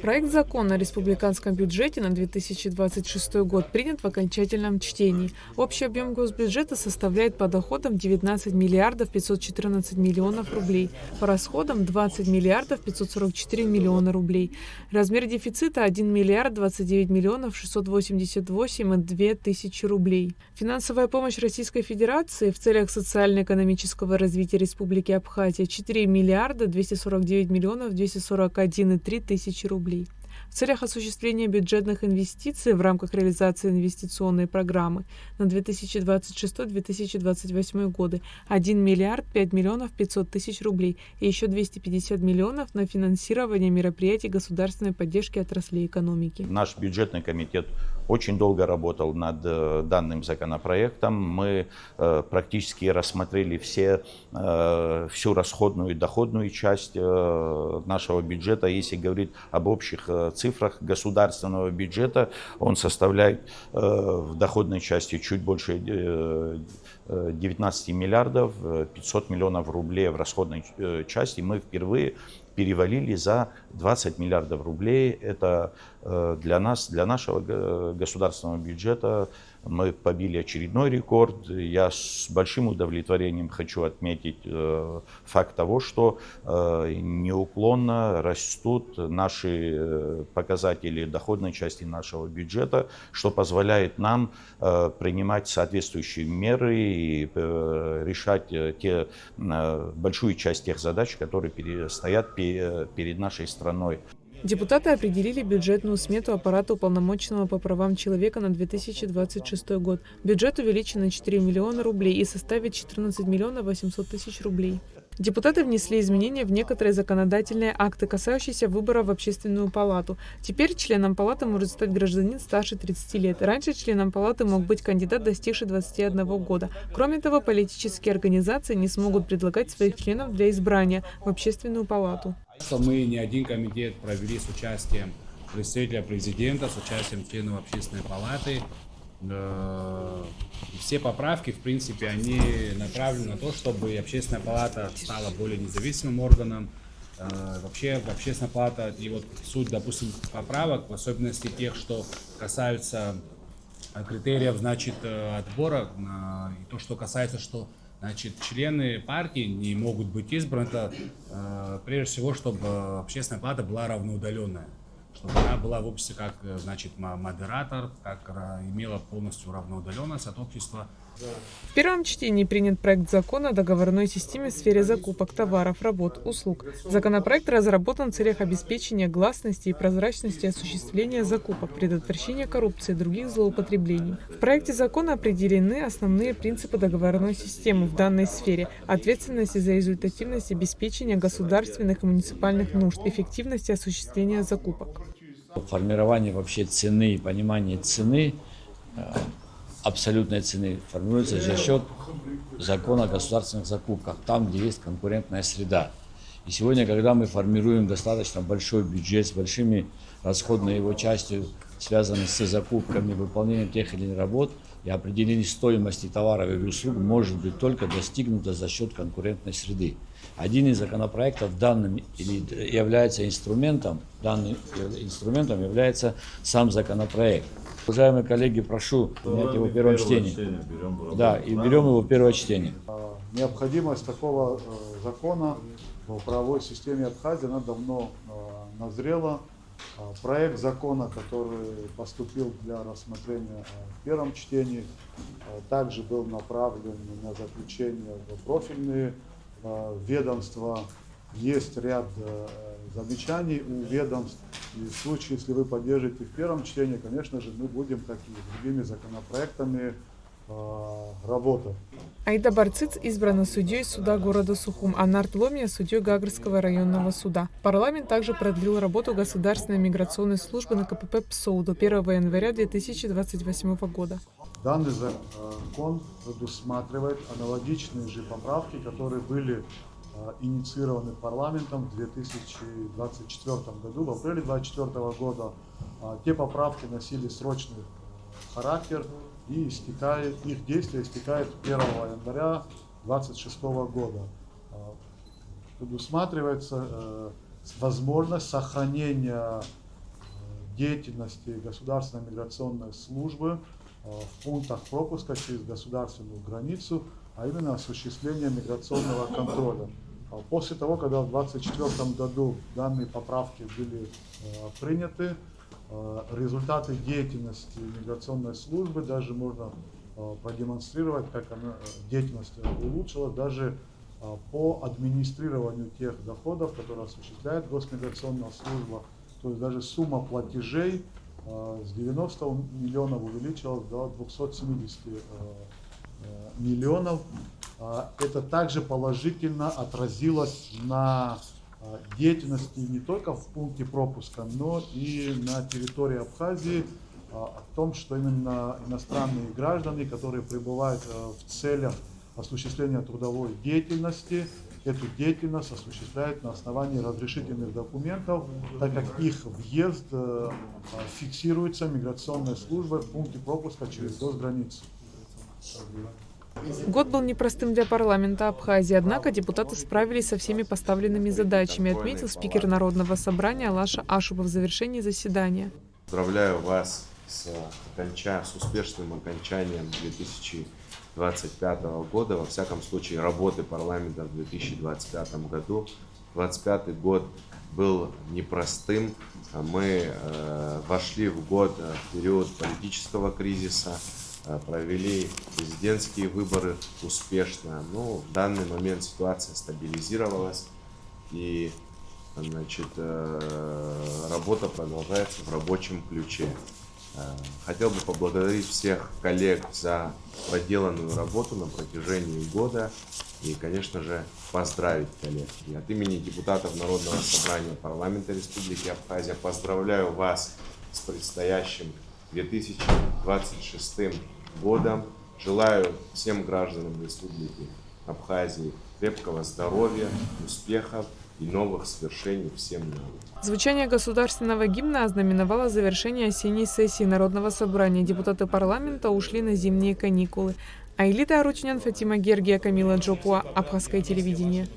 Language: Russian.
Проект закона о республиканском бюджете на 2026 год принят в окончательном чтении. Общий объем госбюджета составляет по доходам 19 миллиардов 514 миллионов рублей, по расходам 20 миллиардов 544 миллиона рублей. Размер дефицита 1 миллиард 29 миллионов 688,2 тысячи рублей. Финансовая помощь Российской Федерации в целях социально-экономического развития Республики Абхазия 4 миллиарда 249 миллионов 241,3 тысячи рублей. В целях осуществления бюджетных инвестиций в рамках реализации инвестиционной программы на 2026-2028 годы 1 миллиард 5 миллионов 500 тысяч рублей и еще 250 миллионов на финансирование мероприятий государственной поддержки отраслей экономики. Наш бюджетный комитет очень долго работал над данным законопроектом. Мы практически рассмотрели всю расходную и доходную часть нашего бюджета. Если говорить об общих цифрах государственного бюджета, он составляет в доходной части чуть больше 19 миллиардов 500 миллионов рублей, в расходной части мы впервые перевалили за 20 миллиардов рублей. Это для нас, для нашего государственного бюджета, мы побили очередной рекорд. Я с большим удовлетворением хочу отметить факт того, что неуклонно растут наши показатели доходной части нашего бюджета, что позволяет нам принимать соответствующие меры и решать большую часть тех задач, которые стоят перед нашей страной. Депутаты определили бюджетную смету аппарата уполномоченного по правам человека на 2026 год. Бюджет увеличен на 4 миллиона рублей и составит 14 миллионов 800 тысяч рублей. Депутаты внесли изменения в некоторые законодательные акты, касающиеся выбора в общественную палату. Теперь членом палаты может стать гражданин старше 30 лет. Раньше членом палаты мог быть кандидат, достигший 21 года. Кроме того, политические организации не смогут предлагать своих членов для избрания в общественную палату. Мы не один комитет провели с участием представителя президента, с участием членов общественной палаты. Все поправки, в принципе, они направлены на то, чтобы общественная палата стала более независимым органом. Вообще, общественная палата, и вот суть, допустим, поправок, в особенности тех, что касаются критериев, значит, отбора, и то, что касается, что, значит, члены партии не могут быть избраны, это прежде всего, чтобы общественная палата была равноудаленная, чтобы она была в обществе как, значит, модератор, как имела полностью равноудаленность от общества. В первом чтении принят проект закона о договорной системе в сфере закупок товаров, работ, услуг. Законопроект разработан в целях обеспечения гласности и прозрачности осуществления закупок, предотвращения коррупции и других злоупотреблений. В проекте закона определены основные принципы договорной системы в данной сфере: ответственность за результативность обеспечения государственных и муниципальных нужд, эффективность осуществления закупок. Формирование вообще цены и понимание цены, абсолютной цены, формируется за счет закона о государственных закупках, там, где есть конкурентная среда. И сегодня, когда мы формируем достаточно большой бюджет с большими расходной его частью, связанной с закупками, выполнением тех или иных работ, и определение стоимости товаров и услуг может быть только достигнуто за счет конкурентной среды. Один из законопроектов является инструментом, данным инструментом является сам законопроект. Уважаемые коллеги, прошу принять его в первом чтении. Да, и берем его в первое чтение. Необходимость такого закона в правовой системе Абхазии, она давно назрела. Проект закона, который поступил для рассмотрения в первом чтении, также был направлен на заключение в профильные ведомства. Есть ряд замечаний у ведомств. И в случае, если вы поддержите в первом чтении, конечно же, мы будем, как и другими законопроектами, работать. Аида Барциц избрана судьей суда города Сухум, а Нарт Ломия – судьей Гагрского районного суда. Парламент также продлил работу Государственной миграционной службы на КПП ПСОУ до 1 января 2028 года. Данный закон предусматривает аналогичные же поправки, которые были инициированы парламентом в 2024 году. В апреле 2024 года те поправки носили срочный характер, и их действие истекает 1 января 2026 года. Предусматривается возможность сохранения деятельности государственной миграционной службы в пунктах пропуска через государственную границу, а именно осуществление миграционного контроля. После того, когда в 2024 году данные поправки были приняты, результаты деятельности миграционной службы даже можно продемонстрировать, как она, деятельность улучшилась даже по администрированию тех доходов, которые осуществляет Госмиграционная служба. То есть даже сумма платежей с 90 миллионов увеличилась до 270 миллионов. Это также положительно отразилось на деятельности не только в пункте пропуска, но и на территории Абхазии, о том, что именно иностранные граждане, которые пребывают в целях осуществления трудовой деятельности, эту деятельность осуществляют на основании разрешительных документов, так как их въезд фиксируется миграционной службой в пункте пропуска через госграницу. Год был непростым для парламента Абхазии, однако депутаты справились со всеми поставленными задачами, отметил спикер Народного собрания Алаша Ашупов в завершении заседания. Поздравляю вас с успешным окончанием 2025 года, во всяком случае работы парламента в 2025 году. 2025 год был непростым. Мы вошли в год в период политического кризиса, провели президентские выборы успешно. Но в данный момент ситуация стабилизировалась, и работа продолжается в рабочем ключе. Хотел бы поблагодарить всех коллег за проделанную работу на протяжении года и, конечно же, поздравить коллег. И от имени депутатов Народного собрания парламента Республики Абхазия поздравляю вас с предстоящим 2026 годом. Желаю всем гражданам Республики Абхазии крепкого здоровья, успехов и новых свершений всем нам. Звучание государственного гимна ознаменовало завершение осенней сессии Народного собрания. Депутаты парламента ушли на зимние каникулы. Айлита Арутюнян, Фатима Гергия, Камила Джопуа, Абхазское телевидение.